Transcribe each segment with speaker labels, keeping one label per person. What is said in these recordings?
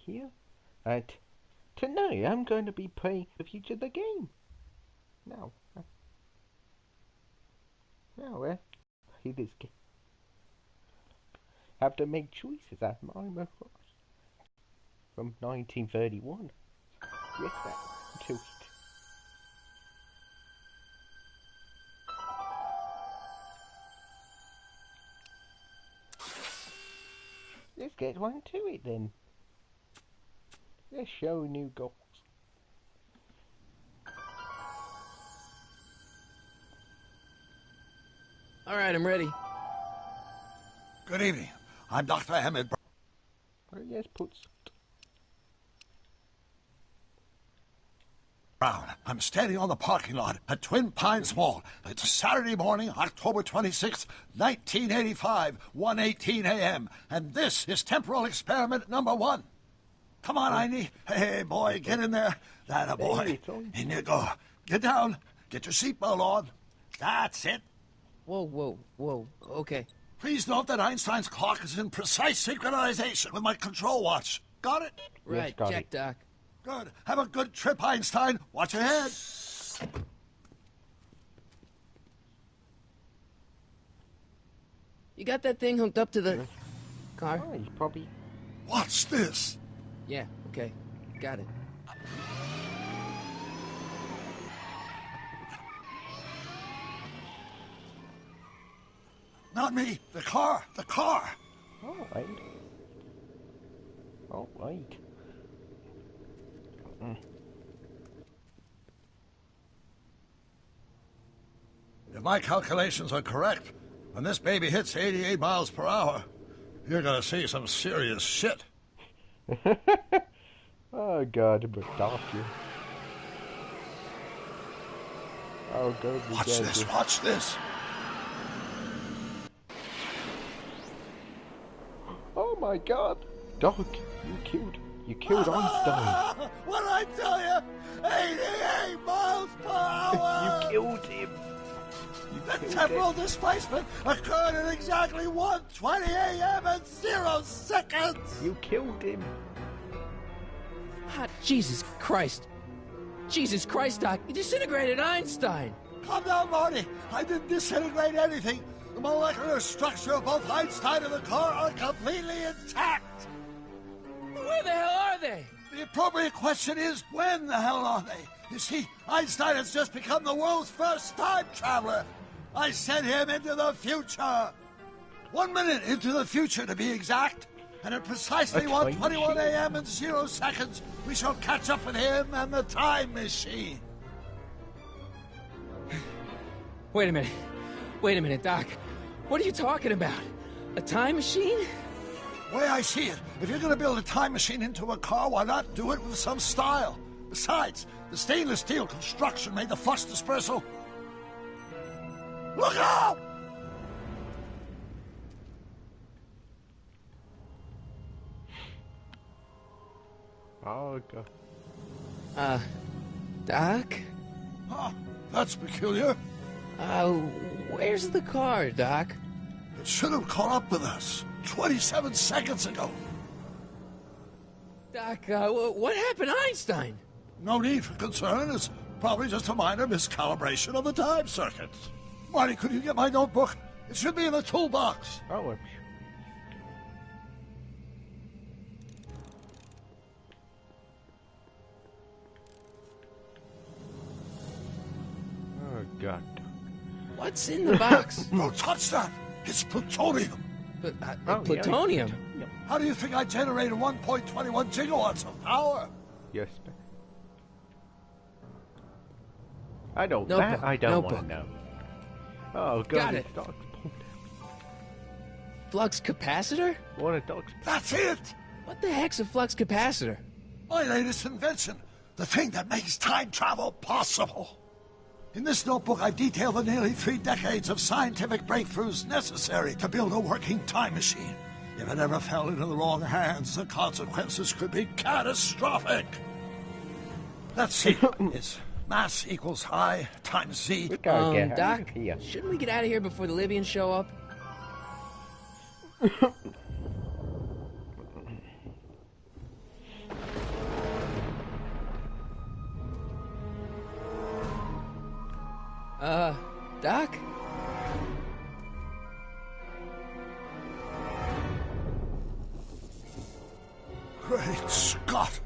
Speaker 1: here, and tonight I'm going to be playing with you to the game. Now, play this game. Have to make choices at my from 1931. Yes, that choose. Let's get one to it then. Let's show new goals.
Speaker 2: Alright, I'm ready.
Speaker 3: Good evening. I'm Dr. Emmett
Speaker 1: Yes, put
Speaker 3: Brown. I'm standing on the parking lot at Twin Pines Mall. It's Saturday morning, October 26th, 1985, 1:18 a.m. And this is temporal experiment number 1. Come on, Heine. Hey, boy, get in there. That a boy. In you go. Get down. Get your seatbelt on. That's it.
Speaker 2: Whoa, okay.
Speaker 3: Please note that Einstein's clock is in precise synchronization with my control watch. Got it?
Speaker 2: Right,
Speaker 1: got
Speaker 2: check,
Speaker 1: it.
Speaker 2: Doc.
Speaker 3: Good. Have a good trip, Einstein. Watch your head.
Speaker 2: You got that thing hooked up to the car?
Speaker 1: Oh, he's probably...
Speaker 3: Watch this.
Speaker 2: Yeah, okay. Got it.
Speaker 3: Not me. The car. The car.
Speaker 1: Alright. Alright.
Speaker 3: If my calculations are correct, when this baby hits 88 miles per hour, you're gonna see some serious shit.
Speaker 1: Oh god, but doctor. Oh god,
Speaker 3: Watch this, watch this.
Speaker 1: Oh my god! Doc, you killed Einstein!
Speaker 3: What did I tell you? 88 miles per hour!
Speaker 1: You killed him!
Speaker 3: The temporal displacement occurred at exactly 1:20 a.m. and 0 seconds!
Speaker 1: You killed him!
Speaker 2: Ah, Jesus Christ. Jesus Christ, Doc. You disintegrated Einstein.
Speaker 3: Calm down, Marty. I didn't disintegrate anything. The molecular structure of both Einstein and the car are completely intact.
Speaker 2: Where the hell are they?
Speaker 3: The appropriate question is, when the hell are they? You see, Einstein has just become the world's first time traveler. I sent him into the future. 1 minute into the future, to be exact. And at precisely 1:21 a.m. and 0 seconds, we shall catch up with him and the time machine.
Speaker 2: Wait a minute, Doc. What are you talking about? A time machine?
Speaker 3: The way I see it, if you're going to build a time machine into a car, why not do it with some style? Besides, the stainless steel construction made the flux dispersal. Look out!
Speaker 1: Oh god.
Speaker 2: Doc?
Speaker 3: Huh, that's peculiar.
Speaker 2: Where's the car, Doc?
Speaker 3: It should have caught up with us 27 seconds ago.
Speaker 2: Doc, what happened to Einstein?
Speaker 3: No need for concern. It's probably just a minor miscalibration of the time circuits. Marty, could you get my notebook? It should be in the toolbox.
Speaker 1: Oh, oh god.
Speaker 2: What's in the box?
Speaker 3: Don't touch that. It's plutonium.
Speaker 2: Plutonium?
Speaker 1: Yeah.
Speaker 3: How do you think I generated 1.21 gigawatts of power?
Speaker 1: Yes. I don't.
Speaker 2: Notebook,
Speaker 1: That I don't want
Speaker 2: notebook.
Speaker 1: to know. Oh god.
Speaker 2: Got it.
Speaker 1: Doc's pulled
Speaker 2: Flux capacitor?
Speaker 1: out. What a dog's.
Speaker 3: That's it.
Speaker 2: What the heck's a flux capacitor?
Speaker 3: My latest invention. The thing that makes time travel possible. In this notebook, I've detailed the nearly 3 decades of scientific breakthroughs necessary to build a working time machine. If it ever fell into the wrong hands, the consequences could be catastrophic. Let's see. It's mass equals I times Z.
Speaker 1: We gotta get out
Speaker 2: Doc,
Speaker 1: of here.
Speaker 2: shouldn't we get out of here before the Libyans show up? Doc?
Speaker 3: Great Scott!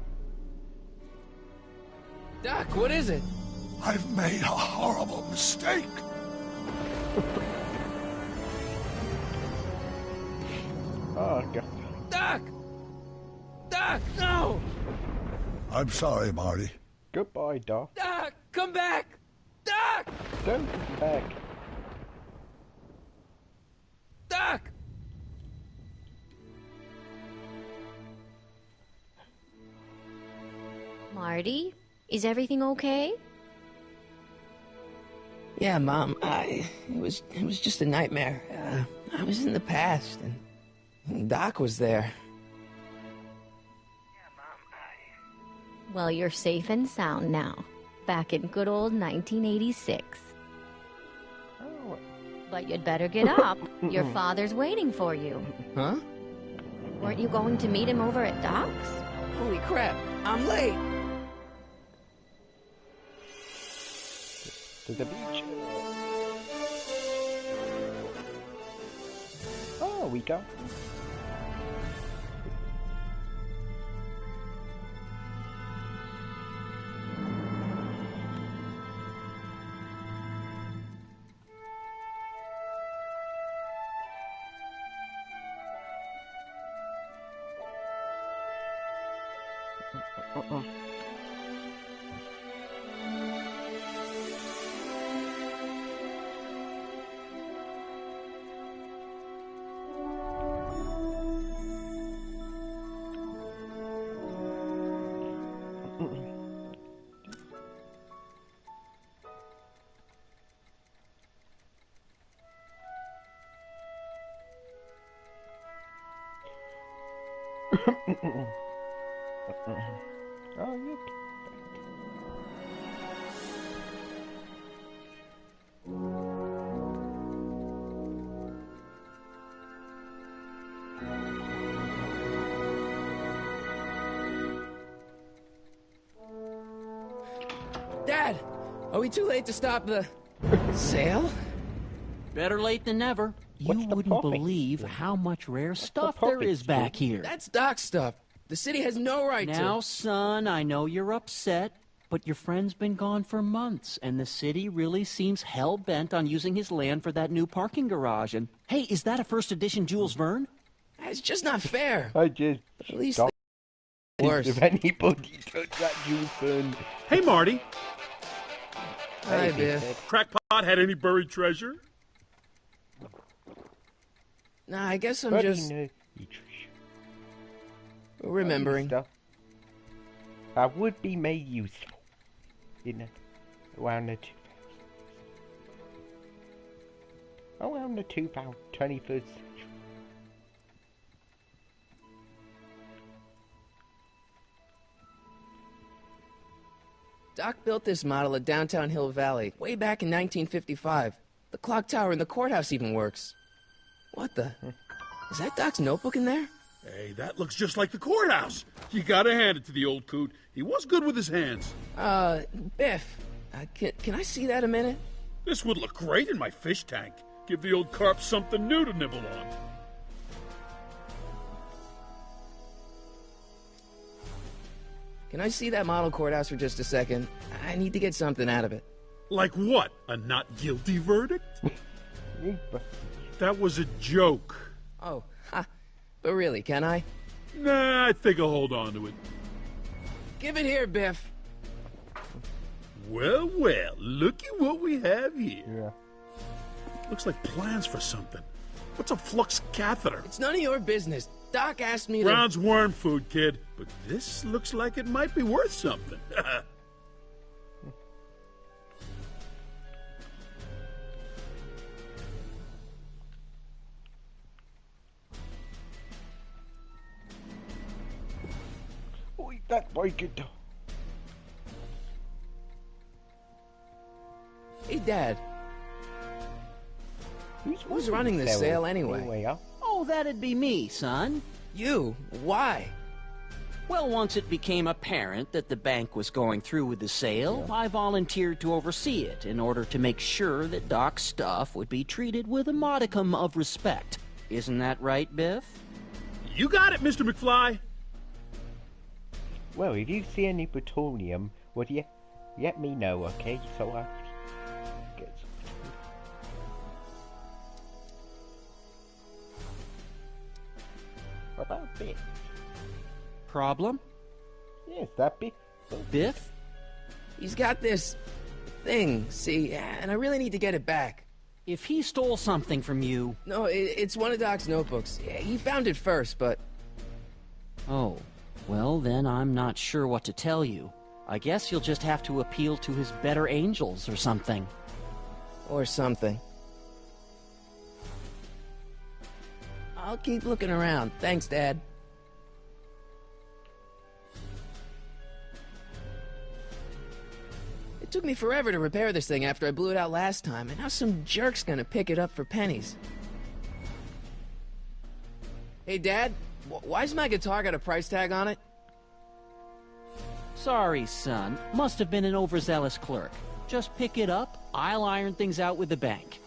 Speaker 2: Doc, what is it?
Speaker 3: I've made a horrible mistake.
Speaker 1: Oh, God.
Speaker 2: Doc! Doc, no!
Speaker 3: I'm sorry, Marty.
Speaker 1: Goodbye, Doc.
Speaker 2: Doc, come back! Doc!
Speaker 1: Don't come back.
Speaker 2: Doc!
Speaker 4: Marty, is everything okay?
Speaker 2: Yeah, Mom, it was just a nightmare. I was in the past, and Doc was there.
Speaker 4: Well, you're safe and sound now. Back in good old 1986.
Speaker 1: Oh,
Speaker 4: But you'd better get up. Your father's waiting for you.
Speaker 2: Huh?
Speaker 4: Weren't you going to meet him over at Doc's?
Speaker 2: Holy crap, I'm late!
Speaker 1: to the beach. Oh, we go. Oh, you.
Speaker 2: Dad, are we too late to stop the sale?
Speaker 5: Better late than never.
Speaker 1: What's
Speaker 5: You
Speaker 1: the
Speaker 5: wouldn't
Speaker 1: point?
Speaker 5: believe how much rare stuff
Speaker 1: the
Speaker 5: there
Speaker 1: point,
Speaker 5: is back
Speaker 1: Stu?
Speaker 5: here.
Speaker 2: That's Doc's stuff. The city has no right
Speaker 5: Now,
Speaker 2: to.
Speaker 5: son, I know you're upset, but your friend's been gone for months, and the city really seems hell-bent on using his land for that new parking garage. And, hey, is that a first edition Jules Verne?
Speaker 2: It's just not fair.
Speaker 1: I just
Speaker 2: At least
Speaker 1: stopped
Speaker 2: worse.
Speaker 1: if anybody touched that Jules Verne.
Speaker 6: Hey, Marty.
Speaker 2: Hi,
Speaker 1: Hey,
Speaker 2: Biff.
Speaker 6: Crackpot had any buried treasure?
Speaker 2: Nah, I guess I'm
Speaker 1: Buddy,
Speaker 2: just
Speaker 1: no.
Speaker 2: remembering.
Speaker 1: Stuff that would be made useful in around the 21st century.
Speaker 2: Doc built this model at downtown Hill Valley way back in 1955. The clock tower in the courthouse even works. What the? Is that Doc's notebook in there?
Speaker 6: Hey, that looks just like the courthouse. You gotta hand it to the old coot. He was good with his hands.
Speaker 2: Biff, can I see that a minute?
Speaker 6: This would look great in my fish tank. Give the old carp something new to nibble on.
Speaker 2: Can I see that model courthouse for just a second? I need to get something out of it.
Speaker 6: Like what? A not guilty verdict? That was a joke.
Speaker 2: Oh, ha. But really, can I?
Speaker 6: Nah, I think I'll hold on to it.
Speaker 2: Give it here, Biff.
Speaker 6: Well, well, looky what we have here.
Speaker 1: Yeah.
Speaker 6: Looks like plans for something. What's a flux catheter?
Speaker 2: It's none of your business. Doc asked me to...
Speaker 6: Brown's worm food, kid. But this looks like it might be worth something.
Speaker 1: Oh, that boy could.
Speaker 2: Hey, Dad. Who's running this sale anyway?
Speaker 5: Oh, that'd be me, son.
Speaker 2: You? Why?
Speaker 5: Well, once it became apparent that the bank was going through with the sale, I volunteered to oversee it in order to make sure that Doc's stuff would be treated with a modicum of respect. Isn't that right, Biff?
Speaker 6: You got it, Mr. McFly.
Speaker 1: Well, if you see any plutonium, would you let me know, okay? So I get some. What about Biff?
Speaker 5: Problem?
Speaker 1: Yes, that Biff.
Speaker 5: Biff?
Speaker 2: He's got this thing, see, and I really need to get it back.
Speaker 5: If he stole something from you...
Speaker 2: No, it's one of Doc's notebooks. Yeah, he found it first, but...
Speaker 5: Oh, well then I'm not sure what to tell you. I guess you'll just have to appeal to his better angels or something.
Speaker 2: Or something. I'll keep looking around. Thanks, Dad. It took me forever to repair this thing after I blew it out last time, and now some jerk's gonna pick it up for pennies. Hey, Dad, why's my guitar got a price tag on it?
Speaker 5: Sorry, son. Must have been an overzealous clerk. Just pick it up. I'll iron things out with the bank.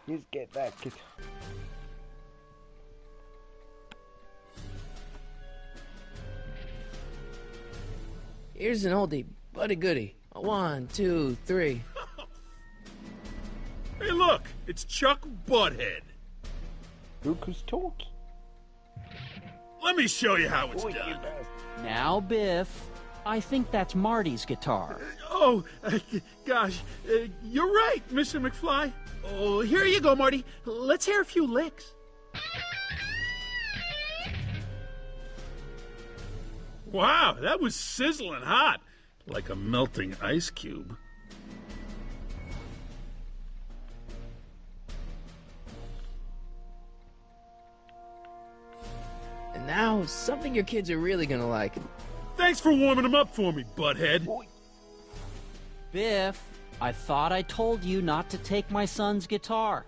Speaker 1: Just get that guitar.
Speaker 2: Here's an oldie, but a goodie. 1, 2, 3.
Speaker 6: Hey, look, it's Chuck Butthead.
Speaker 1: Look who's talking.
Speaker 6: Let me show you how it's
Speaker 1: Oh, you
Speaker 6: done.
Speaker 1: bastard.
Speaker 5: Now, Biff, I think that's Marty's guitar.
Speaker 6: Oh, gosh, you're right, Mr. McFly. Oh, here you go, Marty. Let's hear a few licks. Wow, that was sizzling hot, like a melting ice cube.
Speaker 2: And now, something your kids are really gonna like.
Speaker 6: Thanks for warming them up for me, butthead.
Speaker 5: Biff, I thought I told you not to take my son's guitar.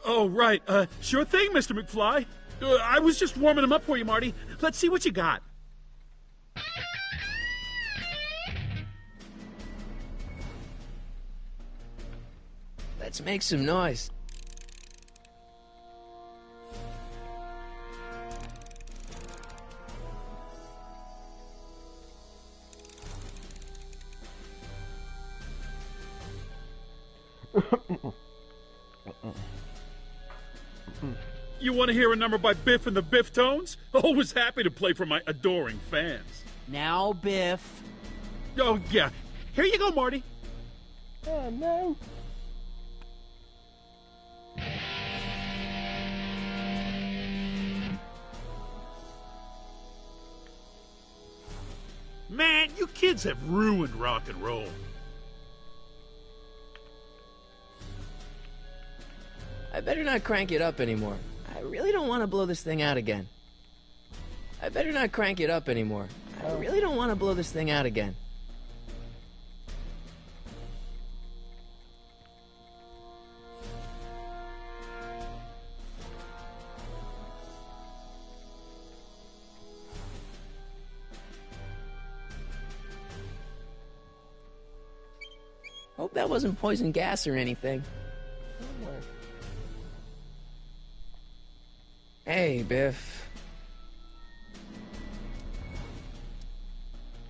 Speaker 6: Oh, right. Sure thing, Mr. McFly. I was just warming them up for you, Marty. Let's see what you got.
Speaker 2: Let's make some noise.
Speaker 6: You want to hear a number by Biff and the Biff Tones? Always happy to play for my adoring fans.
Speaker 5: Now, Biff.
Speaker 6: Oh, yeah. Here you go, Marty.
Speaker 1: Oh, no.
Speaker 6: Man, you kids have ruined rock and roll.
Speaker 2: I better not crank it up anymore. I really don't want to blow this thing out again. I better not crank it up anymore. I really don't want to blow this thing out again. Hope that wasn't poison gas or anything. Hey, Biff.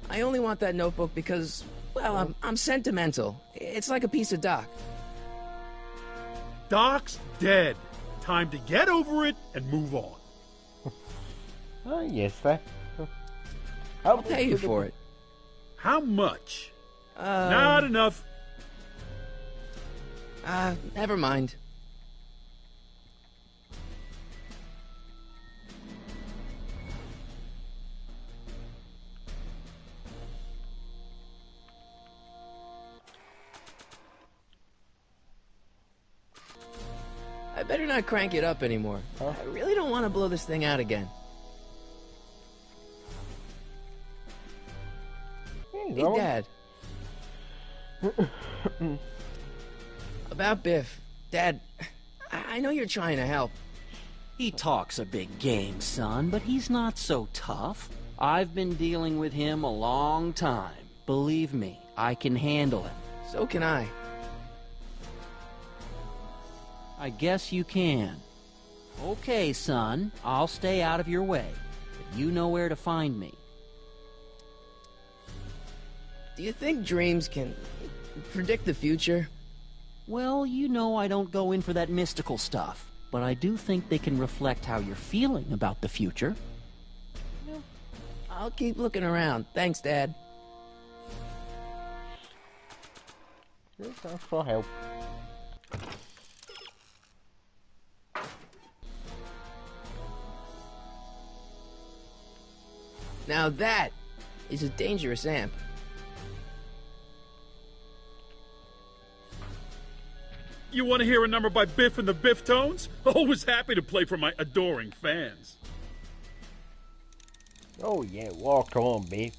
Speaker 2: I only want that notebook because, well, I'm sentimental. It's like a piece of Doc.
Speaker 6: Doc's dead. Time to get over it and move on.
Speaker 1: Oh, yes, that.
Speaker 2: I'll pay you for it.
Speaker 6: How much? Not enough.
Speaker 2: Never mind. I better not crank it up anymore. I really don't want to blow this thing out again. Hey, Dad. About Biff. Dad, I know you're trying to help.
Speaker 5: He talks a big game, son, but he's not so tough. I've been dealing with him a long time. Believe me, I can handle him.
Speaker 2: So can I.
Speaker 5: I guess you can. Okay, son, I'll stay out of your way. But you know where to find me.
Speaker 2: Do you think dreams can predict the future?
Speaker 5: Well, you know I don't go in for that mystical stuff, but I do think they can reflect how you're feeling about the future.
Speaker 2: I'll keep looking around. Thanks, Dad.
Speaker 1: Thanks for help.
Speaker 2: Now that is a dangerous amp.
Speaker 6: You want to hear a number by Biff and the Biff Tones? Always happy to play for my adoring fans.
Speaker 1: Oh yeah, walk on, babe.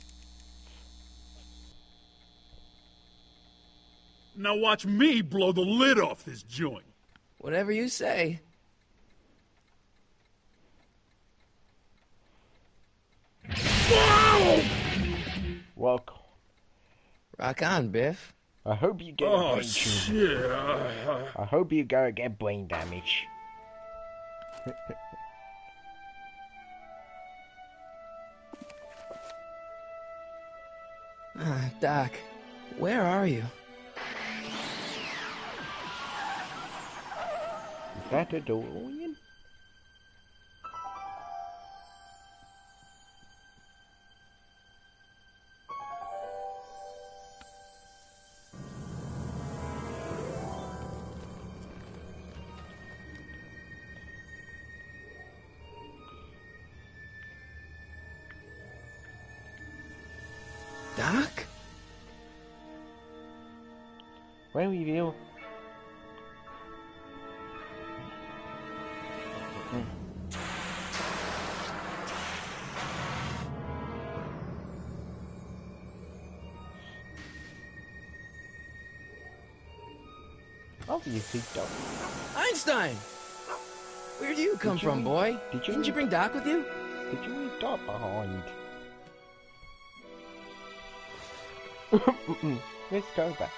Speaker 6: Now watch me blow the lid off this joint.
Speaker 2: Whatever you say.
Speaker 6: Whoa!
Speaker 1: Walk on.
Speaker 2: Rock on, Biff.
Speaker 1: I hope you get a
Speaker 6: Oh,
Speaker 1: brain tumor.
Speaker 6: shit.
Speaker 1: I hope you go get brain damage.
Speaker 2: Doc, where are you?
Speaker 1: Is that a DeLorean?
Speaker 2: Doc?
Speaker 1: Where are you? Obviously, Doc.
Speaker 2: Einstein! Where do you come
Speaker 1: Did you
Speaker 2: from,
Speaker 1: leave-
Speaker 2: boy?
Speaker 1: did you
Speaker 2: Didn't you
Speaker 1: leave-
Speaker 2: bring Doc with you?
Speaker 1: Did you leave Doc behind? Let's go back.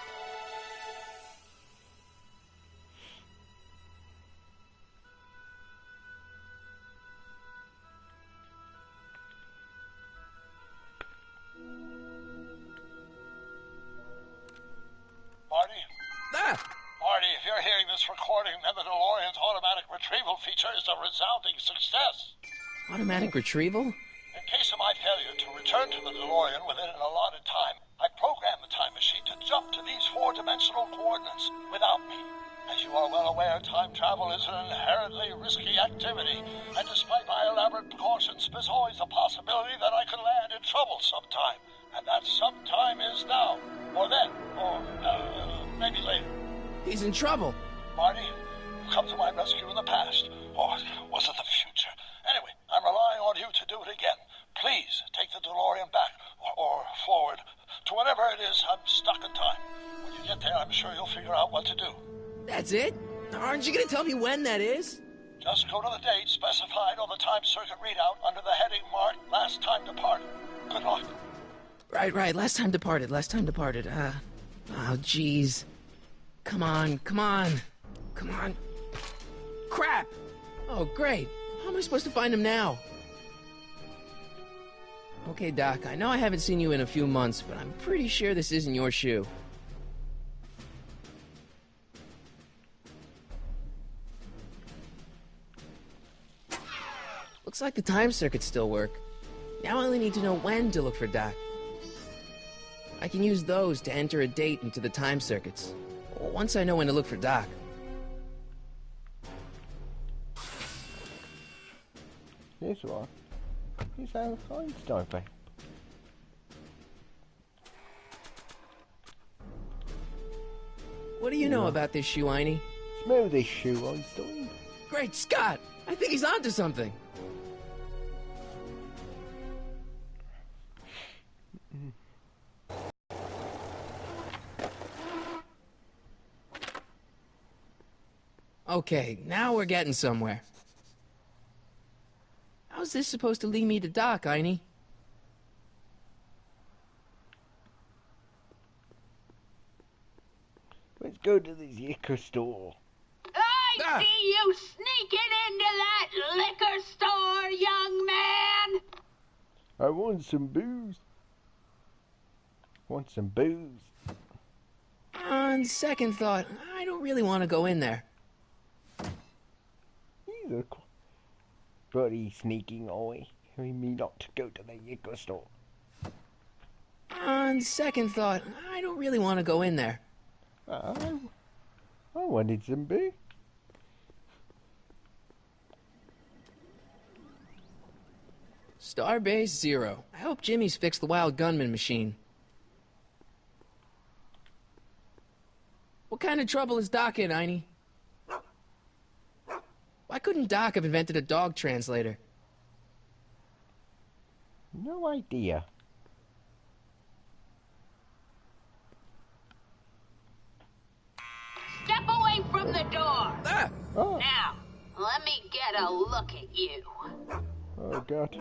Speaker 3: Marty?
Speaker 2: Ah!
Speaker 3: Marty, if you're hearing this recording, then the DeLorean's automatic retrieval feature is a resounding success.
Speaker 2: Automatic retrieval?
Speaker 3: In case of my failure to return to the DeLorean within an allotted time, I programmed the time machine to jump to these four-dimensional coordinates without me. As you are well aware, time travel is an inherently risky activity, and despite my elaborate precautions, there's always a possibility that I could land in trouble sometime. And that sometime is now, or then, or maybe later.
Speaker 2: He's in trouble.
Speaker 3: Marty, you've come to my rescue in the past, or was it the future? Anyway, I'm relying on you to do it again. Please take the DeLorean back, or forward, to whenever it is I'm stuck in time. When you get there, I'm sure you'll figure out what to do.
Speaker 2: That's it? Aren't you gonna tell me when that is?
Speaker 3: Just go to the date specified on the time circuit readout under the heading marked Last Time Departed. Good luck.
Speaker 2: Right. Last time departed. Oh, jeez. Come on. Crap! Oh, great. How am I supposed to find him now? Okay, Doc, I know I haven't seen you in a few months, but I'm pretty sure this isn't your shoe. Looks like the time circuits still work. Now I only need to know when to look for Doc. I can use those to enter a date into the time circuits. Once I know when to look for Doc.
Speaker 1: Here's one. Here's how Einstein back.
Speaker 2: What do you know about this shoe, Einie?
Speaker 1: Smell this shoe, Einstein.
Speaker 2: Great Scott! I think he's onto something. Okay, now we're getting somewhere. How's this supposed to lead me to Doc, Einie?
Speaker 1: Let's go to the liquor store.
Speaker 7: I see you sneaking into that liquor store, young man!
Speaker 1: I want some booze. Want some booze.
Speaker 2: On second thought, I don't really want to go in there.
Speaker 1: He's a bloody sneaking eye. Telling me not to go to the liquor store.
Speaker 2: On second thought, I don't really want to go in there.
Speaker 1: I wanted some booze.
Speaker 2: Starbase 0. I hope Jimmy's fixed the wild gunman machine. What kind of trouble is Doc in, Einie? Why couldn't Doc have invented a dog translator?
Speaker 1: No idea.
Speaker 7: Step away from the door!
Speaker 1: Oh,
Speaker 7: Now, let me get a look at you.
Speaker 1: oh God.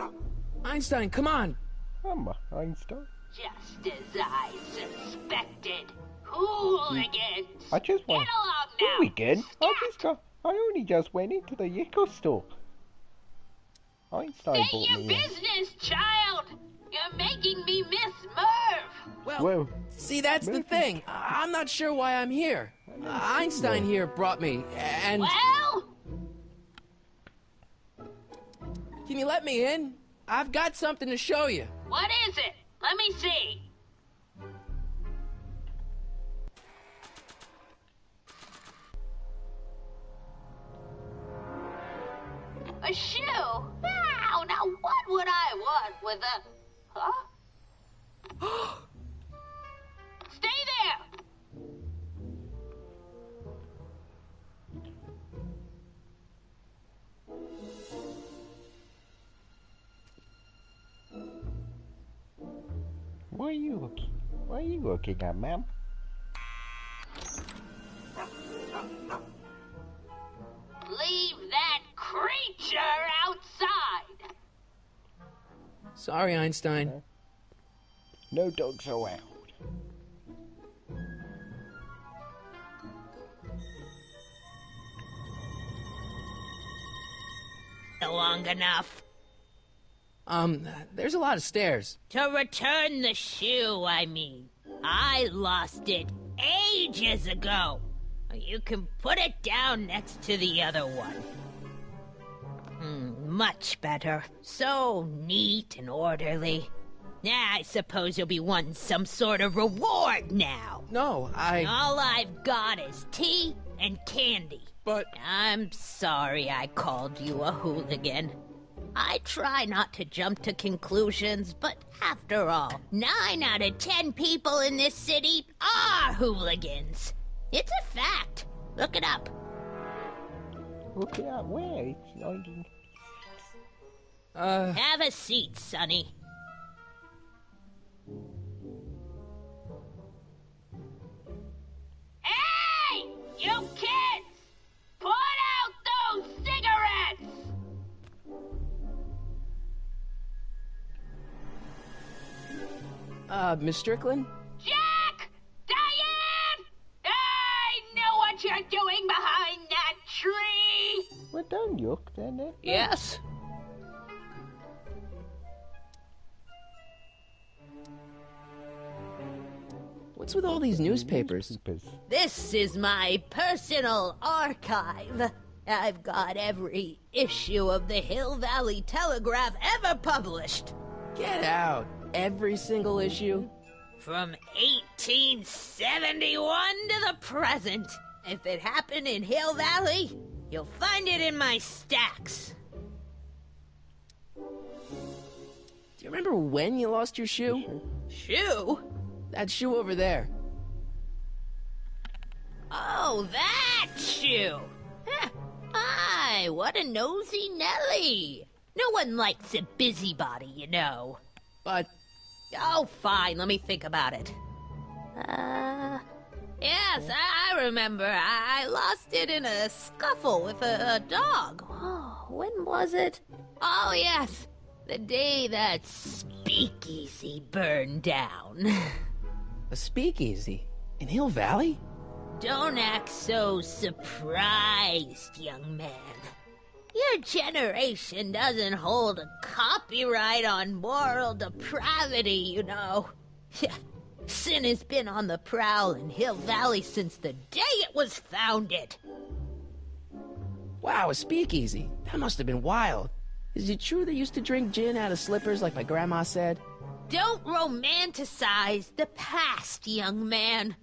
Speaker 2: Einstein, come on!
Speaker 1: I'm Einstein.
Speaker 7: Just as I suspected. Hooligans!
Speaker 1: I just
Speaker 7: Get
Speaker 1: went.
Speaker 7: along now!
Speaker 1: Hooligan?
Speaker 7: Scat!
Speaker 1: I only just went into the liquor store. Einstein
Speaker 7: Stay
Speaker 1: brought
Speaker 7: your
Speaker 1: me in.
Speaker 7: business, child! You're making me miss Merv!
Speaker 1: Well,
Speaker 2: See, that's the
Speaker 1: Maybe.
Speaker 2: thing. I'm not sure why I'm here. Einstein here brought me, and...
Speaker 7: Well?
Speaker 2: Can you let me in? I've got something to show you.
Speaker 7: What is it? Let me see. A shoe? Wow, now what would I want with a... Huh? Stay there!
Speaker 1: what are you looking? What are you looking at, ma'am?
Speaker 7: Leave that creature outside!
Speaker 2: Sorry, Einstein.
Speaker 1: No dogs allowed.
Speaker 7: Long enough.
Speaker 2: There's a lot of stairs.
Speaker 7: To return the shoe, I mean. I lost it ages ago. You can put it down next to the other one. Much better. So neat and orderly. I suppose you'll be wanting some sort of reward now.
Speaker 2: No,
Speaker 7: All I've got is tea and candy.
Speaker 2: But...
Speaker 7: I'm sorry I called you a hooligan. I try not to jump to conclusions, but after all, 9 out of 10 people in this city are hooligans. It's a fact. Look it up.
Speaker 1: Look at where? It's 19...
Speaker 7: Have a seat, Sonny. Hey! You kids! Put out those cigarettes!
Speaker 2: Miss Strickland?
Speaker 7: Jack! Diane! I know what you're doing behind that tree!
Speaker 1: Well, don't look then.
Speaker 5: Yes?
Speaker 2: What's with all these newspapers?
Speaker 1: Newspapers.
Speaker 7: This is my personal archive. I've got every issue of the Hill Valley Telegraph ever published.
Speaker 2: Get out. Every single issue?
Speaker 7: From 1871 to the present. If it happened in Hill Valley, you'll find it in my stacks.
Speaker 2: Do you remember when you lost your shoe?
Speaker 7: Shoe?
Speaker 2: That shoe over there.
Speaker 7: Oh, that shoe! Huh. Aye, what a nosy Nelly! No one likes a busybody, you know.
Speaker 2: But...
Speaker 7: Oh, fine, let me think about it. Yes, I remember. I lost it in a scuffle with a dog. Oh, when was it? Oh, yes. The day that speakeasy burned down.
Speaker 2: A speakeasy? In Hill Valley?
Speaker 7: Don't act so surprised, young man. Your generation doesn't hold a copyright on moral depravity, you know. Sin has been on the prowl in Hill Valley since the day it was founded.
Speaker 2: Wow, a speakeasy. That must have been wild. Is it true they used to drink gin out of slippers like my grandma said?
Speaker 7: Don't romanticize the past, young man.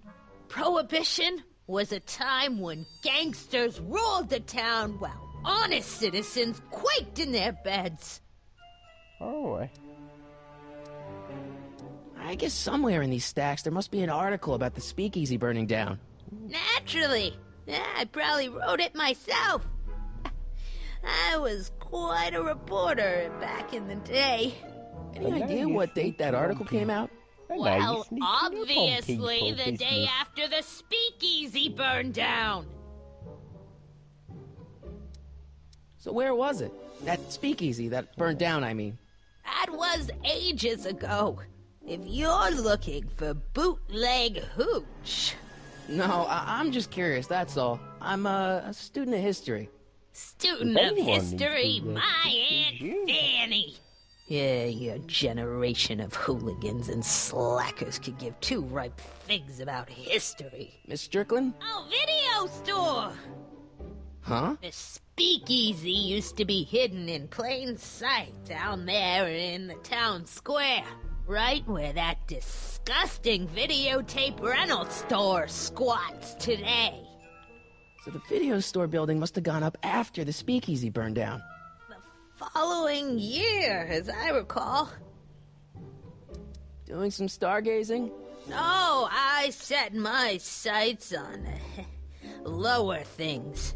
Speaker 7: Prohibition was a time when gangsters ruled the town while honest citizens quaked in their beds.
Speaker 1: Oh,
Speaker 2: I guess somewhere in these stacks there must be an article about the speakeasy burning down.
Speaker 7: Naturally. I probably wrote it myself. I was quite a reporter back in the day.
Speaker 2: Any idea what date that article came out?
Speaker 7: Well, obviously the day after the speakeasy burned down.
Speaker 2: So where was it? That speakeasy that burned down, I mean.
Speaker 7: That was ages ago. If you're looking for bootleg hooch.
Speaker 2: No, I'm just curious, that's all. I'm a student of history.
Speaker 7: Student of history, my Aunt Fanny. Yeah, your generation of hooligans and slackers could give two ripe figs about history.
Speaker 2: Miss Strickland?
Speaker 7: Oh, video store!
Speaker 2: Huh?
Speaker 7: The speakeasy used to be hidden in plain sight down there in the town square. Right where that disgusting videotape rental store squats today.
Speaker 2: So the video store building must have gone up after the speakeasy burned down.
Speaker 7: The following year, as I recall.
Speaker 2: Doing some stargazing?
Speaker 7: No, I set my sights on lower things.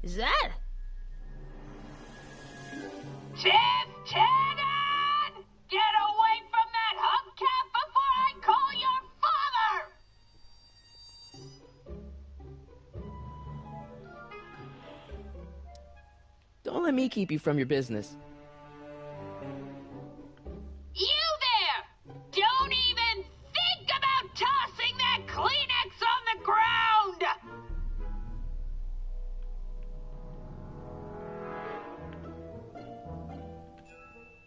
Speaker 7: Is that?
Speaker 8: Tim Tannen! Get away from that hubcap before I call your father!
Speaker 2: Don't let me keep you from your business.
Speaker 8: You there! Don't even think about tossing that Kleenex on the ground!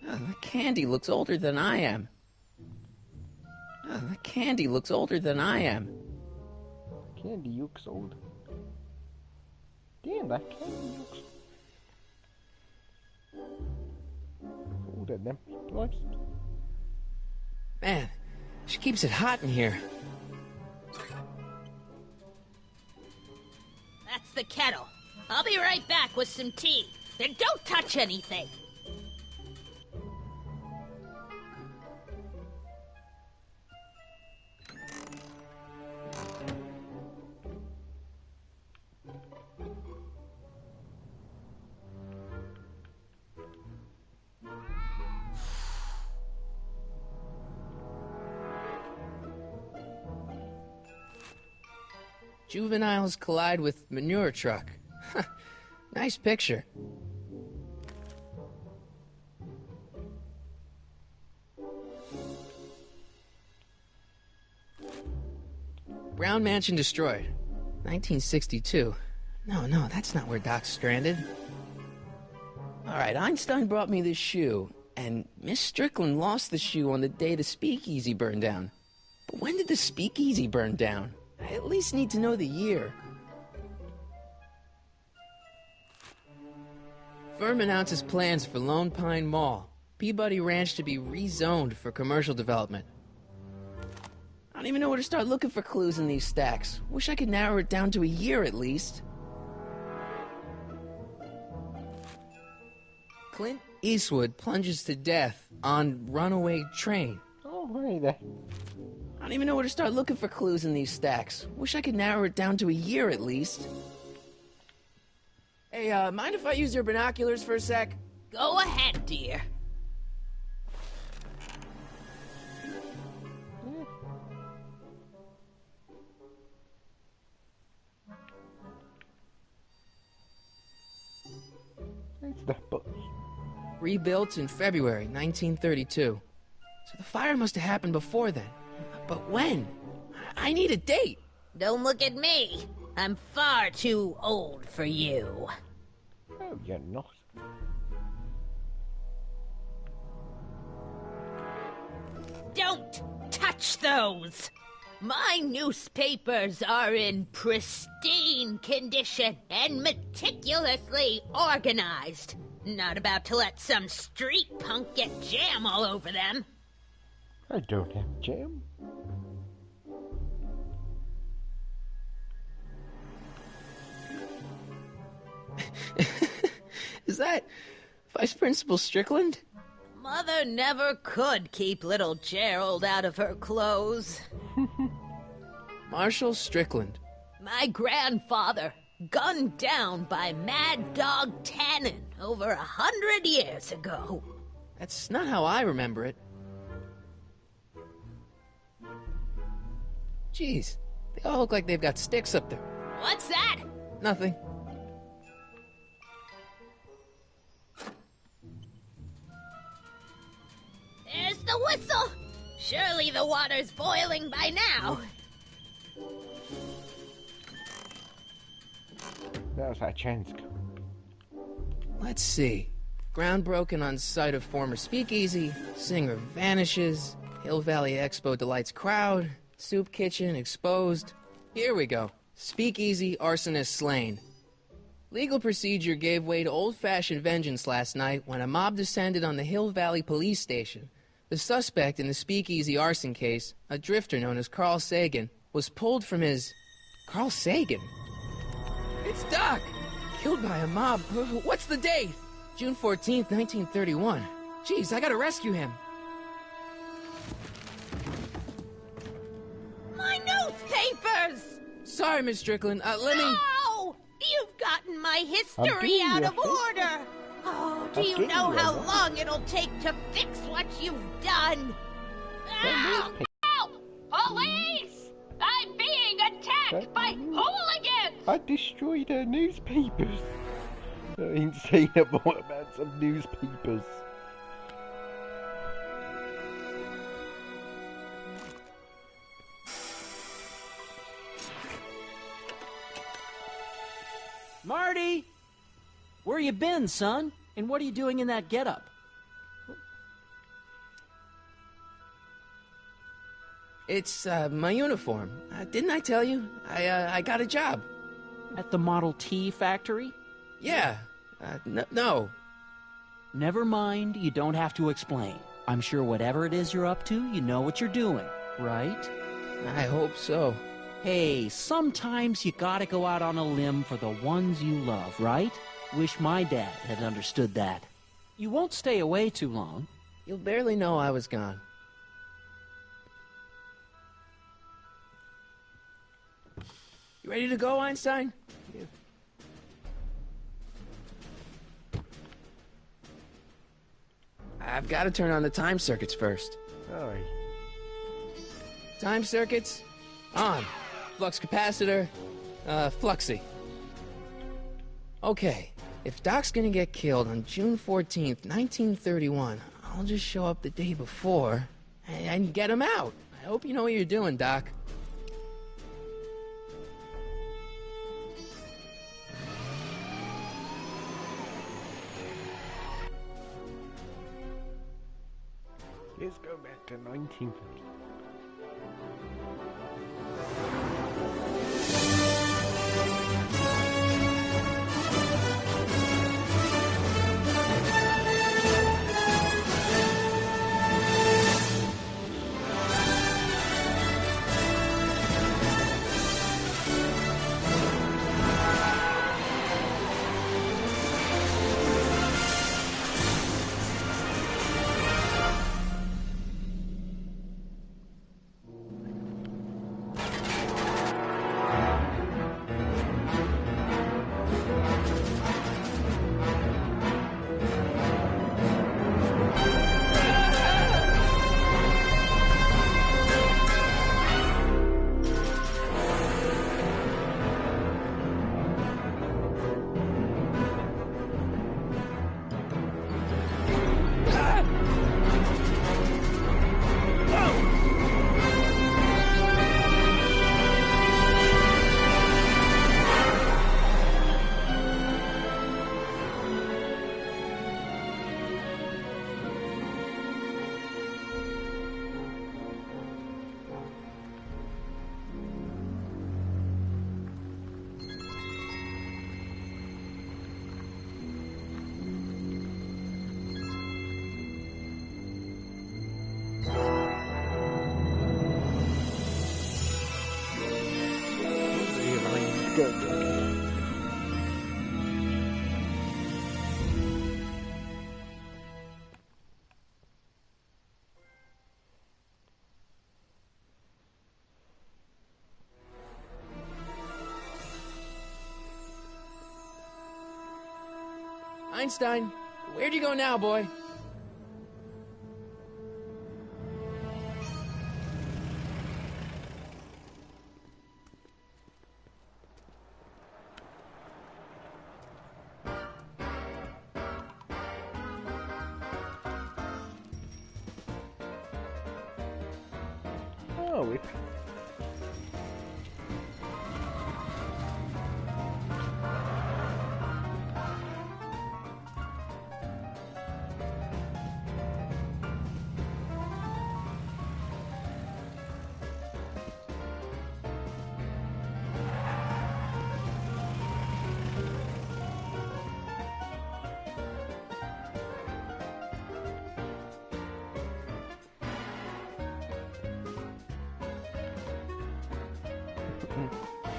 Speaker 2: The candy looks older than I am. The candy looks older than I am.
Speaker 1: Candy looks old. Damn, that candy looks older than life.
Speaker 2: Man, she keeps it hot in here.
Speaker 7: That's the kettle. I'll be right back with some tea. Then don't touch anything.
Speaker 2: Juveniles collide with manure truck. Nice picture. Brown Mansion destroyed. 1962. No, that's not where Doc's stranded. Alright, Einstein brought me this shoe, and Miss Strickland lost the shoe on the day the speakeasy burned down. But when did the speakeasy burn down? I at least need to know the year. Firm announces plans for Lone Pine Mall, Peabody Ranch to be rezoned for commercial development. I don't even know where to start looking for clues in these stacks. Wish I could narrow it down to a year at least. Clint Eastwood plunges to death on runaway train.
Speaker 1: Oh, hey there.
Speaker 2: I don't even know where to start looking for clues in these stacks. Wish I could narrow it down to a year at least. Hey, mind if I use your binoculars for a sec?
Speaker 7: Go ahead, dear.
Speaker 1: It's the bus.
Speaker 2: rebuilt in February 1932. So the fire must have happened before then. But when? I need a date.
Speaker 7: Don't look at me. I'm far too old for you.
Speaker 1: No, you're not.
Speaker 7: Don't touch those! My newspapers are in pristine condition and meticulously organized. Not about to let some street punk get jam all over them.
Speaker 1: I don't have jam.
Speaker 2: Is that Vice Principal Strickland?
Speaker 7: Mother never could keep little Gerald out of her clothes.
Speaker 2: Marshal Strickland.
Speaker 7: My grandfather, gunned down by Mad Dog Tannen over 100 years ago.
Speaker 2: That's not how I remember it. Jeez, they all look like they've got sticks up there.
Speaker 7: What's that?
Speaker 2: Nothing.
Speaker 7: There's the whistle. Surely the water's boiling by now.
Speaker 1: Now's our chance.
Speaker 2: Let's see. Ground broken on site of former speakeasy. Singer vanishes. Hill Valley Expo delights crowd. Soup kitchen exposed. Here we go. Speakeasy arsonist slain. Legal procedure gave way to old-fashioned vengeance last night when a mob descended on the Hill Valley police station. The suspect in the speakeasy arson case, a drifter known as Carl Sagan, was pulled from his... Carl Sagan? It's Doc! Killed by a mob. What's the date? June 14th, 1931. Jeez, I gotta rescue him.
Speaker 7: My newspapers!
Speaker 2: Sorry, Miss Strickland. Let me...
Speaker 7: No! You've gotten my history out of order! Oh, do you know how long it'll take to fix what you've done? Help!
Speaker 8: Help! Police! I'm being attacked by hooligans!
Speaker 1: I destroyed her newspapers. Insane amounts of newspapers.
Speaker 5: Marty! Where you been, son? And what are you doing in that getup?
Speaker 2: It's, my uniform. Didn't I tell you? I got a job.
Speaker 5: At the Model T factory?
Speaker 2: Yeah. No.
Speaker 5: Never mind, you don't have to explain. I'm sure whatever it is you're up to, you know what you're doing, right?
Speaker 2: I hope so.
Speaker 5: Hey, sometimes you gotta go out on a limb for the ones you love, right? Wish my dad had understood that. You won't stay away too long.
Speaker 2: You'll barely know I was gone. You ready to go, Einstein?
Speaker 1: Yeah.
Speaker 2: I've got to turn on the time circuits first.
Speaker 1: Alright.
Speaker 2: Time circuits, on. Flux capacitor, fluxy. Okay, if Doc's gonna get killed on June 14th, 1931, I'll just show up the day before and get him out. I hope you know what you're doing, Doc.
Speaker 1: Let's go back to 1950.
Speaker 2: Einstein, where'd you go now, boy?
Speaker 1: Oh, we...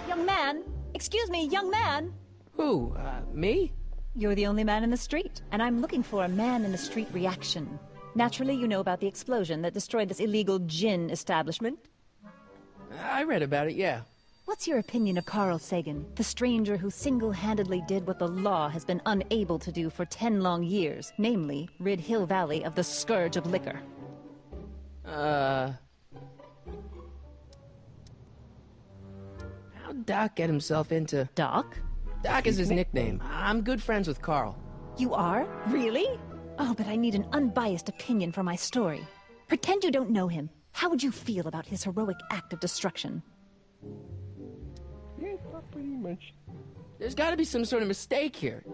Speaker 9: Young man! Excuse me, young man!
Speaker 2: Who, me?
Speaker 9: You're the only man in the street, and I'm looking for a man-in-the-street reaction. Naturally, you know about the explosion that destroyed this illegal gin establishment.
Speaker 2: I read about it, yeah.
Speaker 9: What's your opinion of Carl Sagan, the stranger who single-handedly did what the law has been unable to do for 10 long years, namely, rid Hill Valley of the scourge of liquor?
Speaker 2: How'd Doc get himself into...
Speaker 9: Doc?
Speaker 2: Doc is his nickname. I'm good friends with Carl.
Speaker 9: You are? Really? Oh, but I need an unbiased opinion for my story. Pretend you don't know him. How would you feel about his heroic act of destruction?
Speaker 1: Yeah, not pretty much.
Speaker 2: There's gotta be some sort of mistake here.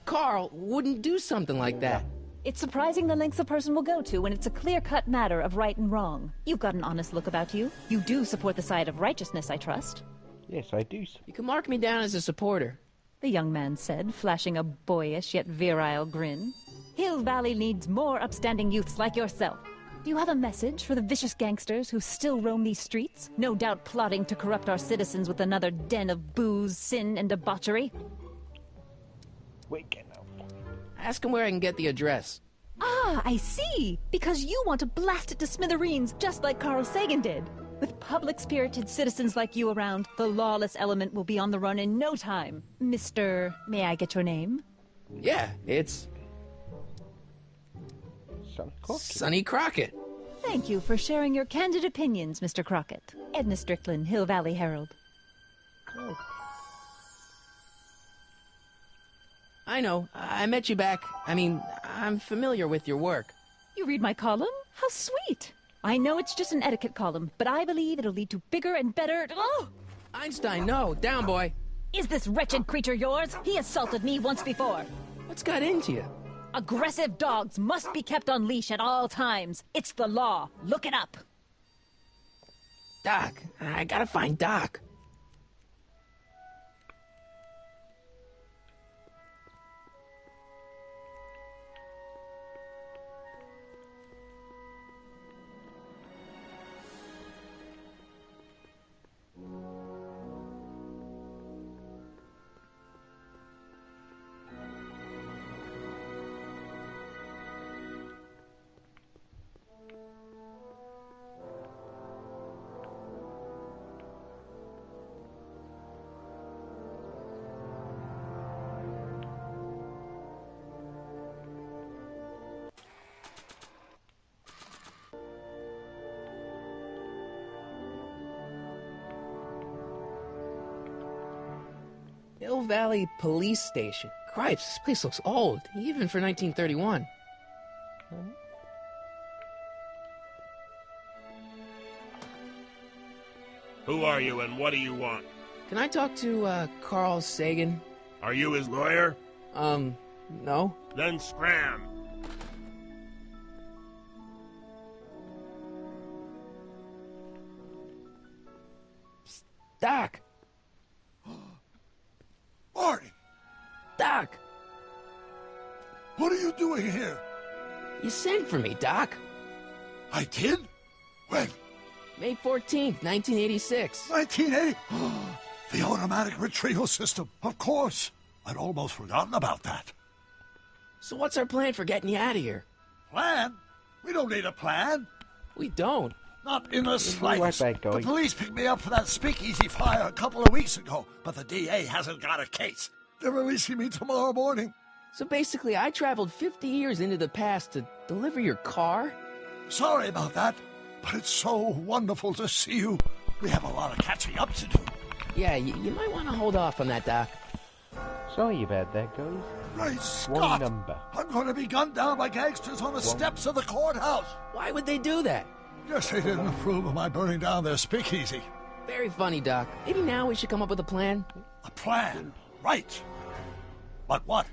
Speaker 2: Carl wouldn't do something like that.
Speaker 9: It's surprising the lengths a person will go to when it's a clear-cut matter of right and wrong. You've got an honest look about you. You do support the side of righteousness, I trust.
Speaker 1: Yes, I do.
Speaker 2: You can mark me down as a supporter.
Speaker 9: The young man said, flashing a boyish yet virile grin. Hill Valley needs more upstanding youths like yourself. Do you have a message for the vicious gangsters who still roam these streets, no doubt plotting to corrupt our citizens with another den of booze, sin, and debauchery?
Speaker 1: Wait, get now.
Speaker 2: Ask him where I can get the address.
Speaker 9: Ah, I see! Because you want to blast it to smithereens just like Carl Sagan did. With public-spirited citizens like you around, the lawless element will be on the run in no time. Mr. May I get your name?
Speaker 2: Yeah, it's... Sonny Crockett.
Speaker 9: Thank you for sharing your candid opinions, Mr. Crockett. Edna Strickland, Hill Valley Herald.
Speaker 1: Oh.
Speaker 2: I know. I met you back. I'm familiar with your work.
Speaker 9: You read my column? How sweet! I know it's just an etiquette column, but I believe it'll lead to bigger and better... Oh!
Speaker 2: Einstein, no. Down, boy.
Speaker 9: Is this wretched creature yours? He assaulted me once before.
Speaker 2: What's got into you?
Speaker 9: Aggressive dogs must be kept on leash at all times. It's the law. Look it up.
Speaker 2: Doc. I gotta find Doc. Hill Valley Police Station. Cripes, this place looks old, even for 1931.
Speaker 10: Who are you and what do you want?
Speaker 2: Can I talk to, Carl Sagan?
Speaker 10: Are you his lawyer?
Speaker 2: No.
Speaker 10: Then scram.
Speaker 2: Psst, Doc!
Speaker 3: Marty!
Speaker 2: Doc!
Speaker 3: What are you doing here?
Speaker 2: You sent for me, Doc.
Speaker 3: I did? When?
Speaker 2: May 14th, 1986.
Speaker 3: 1980? The automatic retrieval system. Of course. I'd almost forgotten about that.
Speaker 2: So what's our plan for getting you out of here?
Speaker 3: Plan? We don't need a plan.
Speaker 2: We don't.
Speaker 3: Not in the slightest.
Speaker 1: Going.
Speaker 3: The police picked me up for that speakeasy fire a couple of weeks ago, but the DA hasn't got a case. They're releasing me tomorrow morning.
Speaker 2: So basically, I traveled 50 years into the past to deliver your car?
Speaker 3: Sorry about that, but it's so wonderful to see you. We have a lot of catching up to do.
Speaker 2: Yeah, you might want to hold off on that, Doc.
Speaker 1: Sorry about that, guys.
Speaker 3: Great Scott!
Speaker 1: One number.
Speaker 3: I'm going to be gunned down by gangsters on the steps of the courthouse.
Speaker 2: Why would they do that?
Speaker 3: Guess they didn't approve of my burning down their speakeasy.
Speaker 2: Very funny, Doc. Maybe now we should come up with a plan.
Speaker 3: A plan? Right. But what?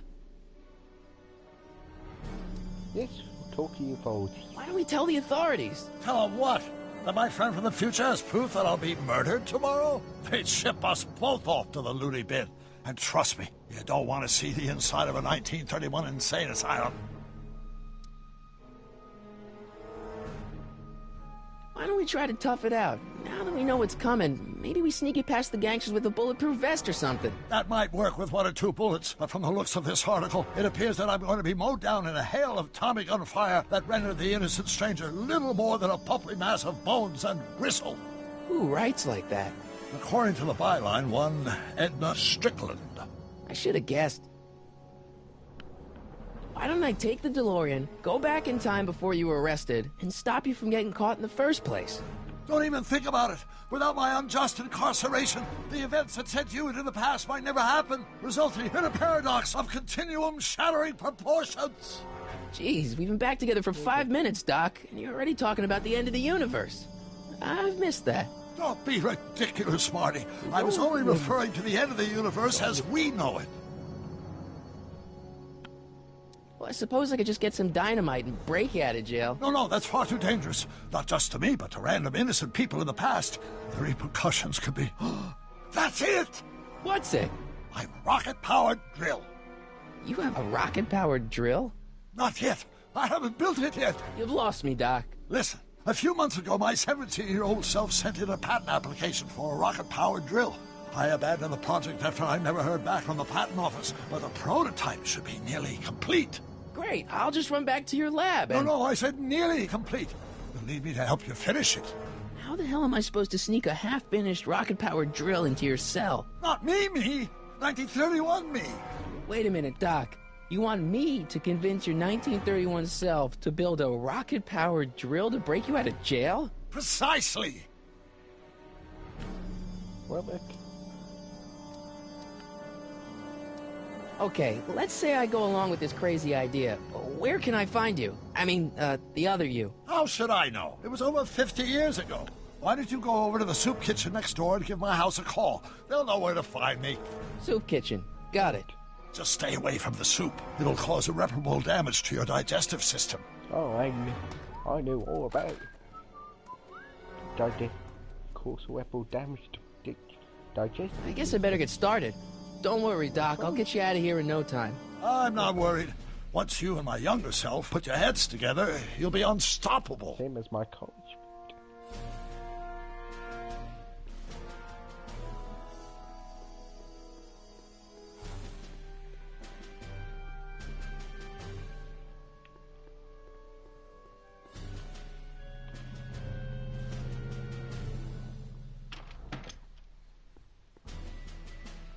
Speaker 1: Yes, talk to you folks.
Speaker 2: Why don't we tell the authorities?
Speaker 3: Tell them what? That my friend from the future has proof that I'll be murdered tomorrow? They'd ship us both off to the loony bin. And trust me, you don't want to see the inside of a 1931 insane asylum.
Speaker 2: Why don't we try to tough it out? Now that we know what's coming, maybe we sneak it past the gangsters with a bulletproof vest or something.
Speaker 3: That might work with 1 or 2 bullets, but from the looks of this article, it appears that I'm going to be mowed down in a hail of Tommy gun fire that rendered the innocent stranger little more than a pulpy mass of bones and gristle.
Speaker 2: Who writes like that?
Speaker 3: According to the byline, one Edna Strickland.
Speaker 2: I should have guessed. Why don't I take the DeLorean, go back in time before you were arrested, and stop you from getting caught in the first place?
Speaker 3: Don't even think about it. Without my unjust incarceration, the events that sent you into the past might never happen, resulting in a paradox of continuum-shattering proportions.
Speaker 2: Jeez, we've been back together for 5 minutes, Doc, and you're already talking about the end of the universe. I've missed that.
Speaker 3: Don't be ridiculous, Marty. I was only referring to the end of the universe as we know it.
Speaker 2: Well, I suppose I could just get some dynamite and break you out of jail.
Speaker 3: No, that's far too dangerous. Not just to me, but to random innocent people in the past. The repercussions could be... That's it!
Speaker 2: What's it?
Speaker 3: My rocket-powered drill.
Speaker 2: You have a rocket-powered drill?
Speaker 3: Not yet. I haven't built it yet.
Speaker 2: You've lost me, Doc.
Speaker 3: Listen, a few months ago, my 17-year-old self sent in a patent application for a rocket-powered drill. I abandoned the project after I never heard back from the patent office, but the prototype should be nearly complete.
Speaker 2: Great, I'll just run back to your lab and...
Speaker 3: No, I said nearly complete. You'll need me to help you finish it.
Speaker 2: How the hell am I supposed to sneak a half-finished rocket-powered drill into your cell?
Speaker 3: Not me! 1931 me!
Speaker 2: Wait a minute, Doc. You want me to convince your 1931 self to build a rocket-powered drill to break you out of jail?
Speaker 3: Precisely!
Speaker 1: Well, look.
Speaker 2: Okay, let's say I go along with this crazy idea. Where can I find you? I mean, the other you.
Speaker 3: How should I know? It was over 50 years ago. Why don't you go over to the soup kitchen next door and give my house a call? They'll know where to find me.
Speaker 2: Soup kitchen. Got it.
Speaker 3: Just stay away from the soup. It'll cause irreparable damage to your digestive system.
Speaker 1: Oh, I knew all about it. Cause irreparable damage to digest.
Speaker 2: I guess I better get started. Don't worry, Doc. I'll get you out of here in no time.
Speaker 3: I'm not worried. Once you and my younger self put your heads together, you'll be unstoppable.
Speaker 1: Same as my college.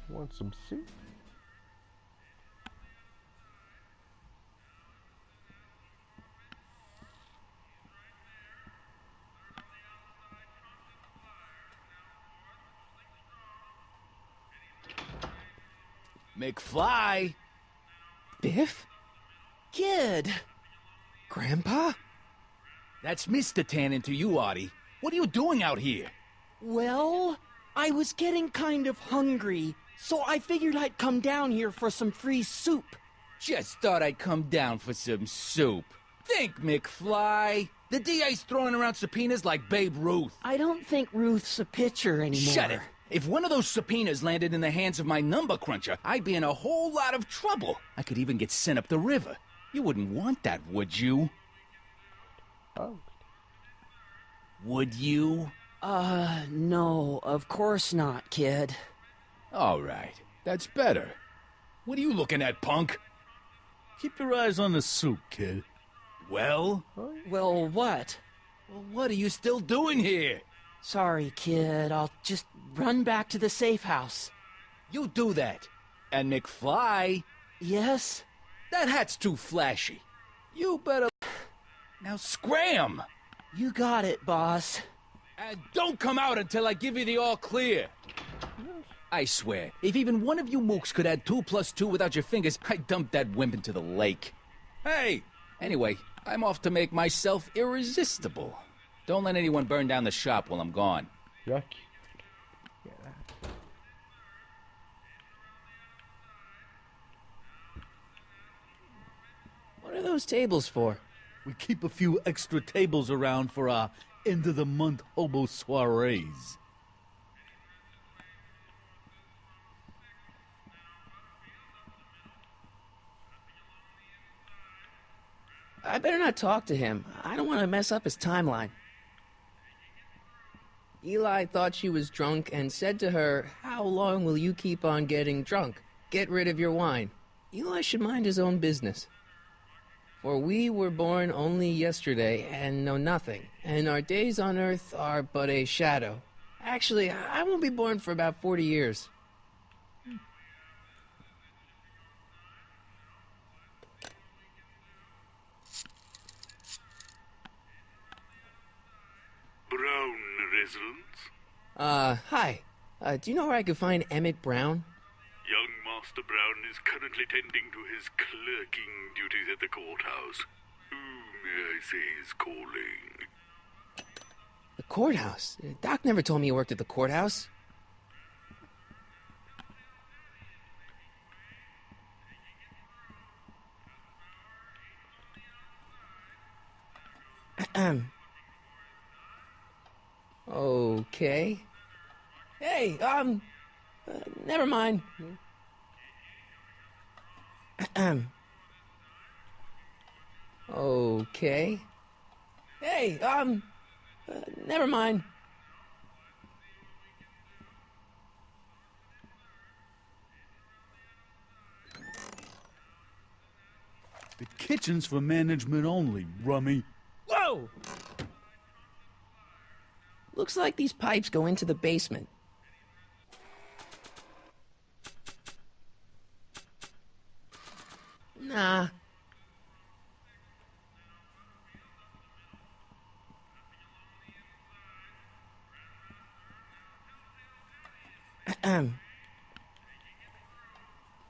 Speaker 1: Want some soup?
Speaker 11: McFly!
Speaker 2: Biff?
Speaker 11: Kid!
Speaker 2: Grandpa?
Speaker 11: That's Mr. Tannen to you, Artie. What are you doing out here?
Speaker 5: Well, I was getting kind of hungry, so I figured I'd come down here for some free soup.
Speaker 11: Just thought I'd come down for some soup. Think, McFly. The DA's throwing around subpoenas like Babe Ruth.
Speaker 5: I don't think Ruth's a pitcher anymore.
Speaker 11: Shut it. If one of those subpoenas landed in the hands of my number cruncher, I'd be in a whole lot of trouble. I could even get sent up the river. You wouldn't want that, would you?
Speaker 1: Oh.
Speaker 11: Would you?
Speaker 5: No, of course not, kid.
Speaker 11: All right, that's better. What are you looking at, punk?
Speaker 12: Keep your eyes on the soup, kid.
Speaker 11: Well?
Speaker 5: Well, what?
Speaker 11: Well, what are you still doing here?
Speaker 5: Sorry, kid. I'll just run back to the safe house.
Speaker 11: You do that. And McFly?
Speaker 5: Yes?
Speaker 11: That hat's too flashy. You better... Now scram!
Speaker 5: You got it, boss.
Speaker 11: And don't come out until I give you the all clear. I swear, if even one of you mooks could add 2 + 2 without your fingers, I'd dump that wimp into the lake. Hey! Anyway, I'm off to make myself irresistible. Don't let anyone burn down the shop while I'm gone.
Speaker 1: Yuck.
Speaker 2: What are those tables for?
Speaker 12: We keep a few extra tables around for our end-of-the-month hobo soirees.
Speaker 2: I better not talk to him. I don't want to mess up his timeline. Eli thought she was drunk and said to her, "How long will you keep on getting drunk? Get rid of your wine." Eli should mind his own business. For we were born only yesterday and know nothing, and our days on earth are but a shadow. Actually, I won't be born for about 40 years.
Speaker 10: Brown residence?
Speaker 2: Hi. Do you know where I could find Emmett Brown?
Speaker 10: Young Master Brown is currently tending to his clerking duties at the courthouse. Who may I say is calling?
Speaker 2: The courthouse? Doc never told me he worked at the courthouse. Okay. Hey, never mind. Okay. Hey, never mind.
Speaker 12: The kitchen's for management only, rummy.
Speaker 2: Whoa! Looks like these pipes go into the basement. Nah.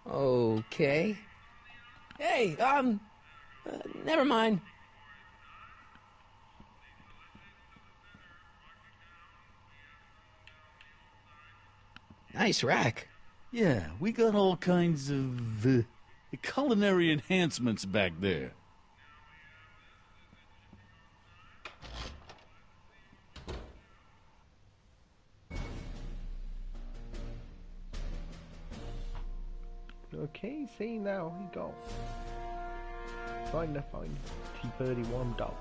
Speaker 2: Okay. Hey, never mind. Nice rack.
Speaker 12: Yeah, we got all kinds of culinary enhancements back there.
Speaker 1: Okay, see now we go. Trying to find T31 dog.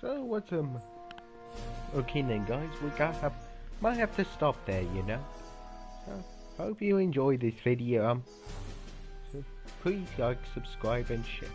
Speaker 1: So what's okay then guys, might have to stop there, you know. So hope you enjoy this video. So please like, subscribe and share.